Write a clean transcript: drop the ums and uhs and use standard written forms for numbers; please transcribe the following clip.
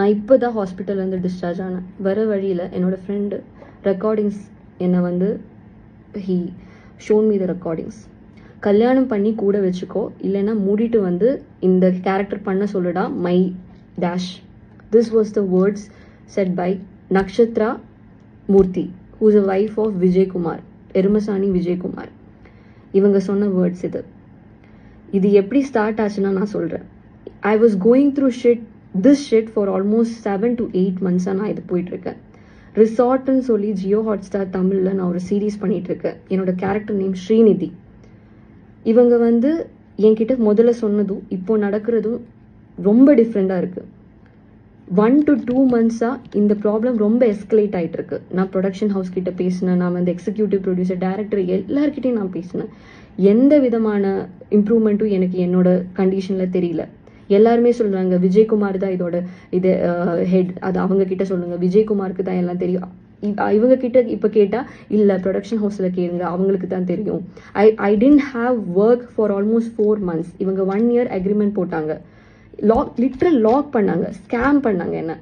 நான் இப்போ தான் ஹாஸ்பிட்டல்லேருந்து டிஸ்சார்ஜ் ஆனேன். வர வழியில் என்னோடய ஃப்ரெண்டு ரெக்கார்டிங்ஸ் என்னை வந்து he shown me the recordings. கல்யாணம் பண்ணி கூட வச்சுக்கோ, இல்லைன்னா மூடிட்டு வந்து இந்த கேரக்டர் பண்ண சொல்லுடா, my dash. This was the words said by Nakshatra Murthy, who is a wife of Vijayakumar, Erumasaani Vijayakumar. இவங்க சொன்ன வேர்ட்ஸ் இது எப்படி ஸ்டார்ட் ஆச்சுன்னா நான் சொல்கிறேன். I was going through this shit for almost 7 to 8 monthஸாக நான் இது போயிட்டுருக்கேன். ரிசார்ட்னு சொல்லி ஜியோ ஹாட்ஸ்டார் தமிழில் நான் ஒரு சீரீஸ் பண்ணிகிட்ருக்கேன். என்னோட கேரக்டர் நேம் ஸ்ரீநிதி. இவங்க வந்து என்கிட்ட முதல்ல சொன்னதும் இப்போ நடக்கிறதும் ரொம்ப டிஃப்ரெண்ட்டாக இருக்குது. 1 to 2 monthஸாக இந்த ப்ராப்ளம் ரொம்ப எஸ்கலேட் ஆகிட்டுருக்கு. நான் ப்ரொடக்ஷன் ஹவுஸ் கிட்ட பேசினேன், நான் வந்து எக்ஸிக்யூட்டிவ் ப்ரொடியூசர், டைரக்டர் எல்லார்கிட்டையும் நான் பேசினேன். எந்த விதமான இம்ப்ரூவ்மெண்ட்டும் எனக்கு என்னோட கண்டிஷனில் தெரியல. எல்லாருமே சொல்கிறாங்க விஜயகுமார் தான் இதோட ஹெட், அது அவங்க கிட்ட சொல்லுங்க, விஜயகுமாருக்கு தான் எல்லாம் தெரியும். இவங்க கிட்ட இப்போ கேட்டால் இல்லை ப்ரொடக்ஷன் ஹவுஸில் கேளுங்க, அவங்களுக்கு தான் தெரியும். I tend have work for almost 4 months. இவங்க 1 year அக்ரிமெண்ட் போட்டாங்க, லிட்ரல் லாக் பண்ணாங்க, ஸ்கேம் பண்ணாங்க என்ன.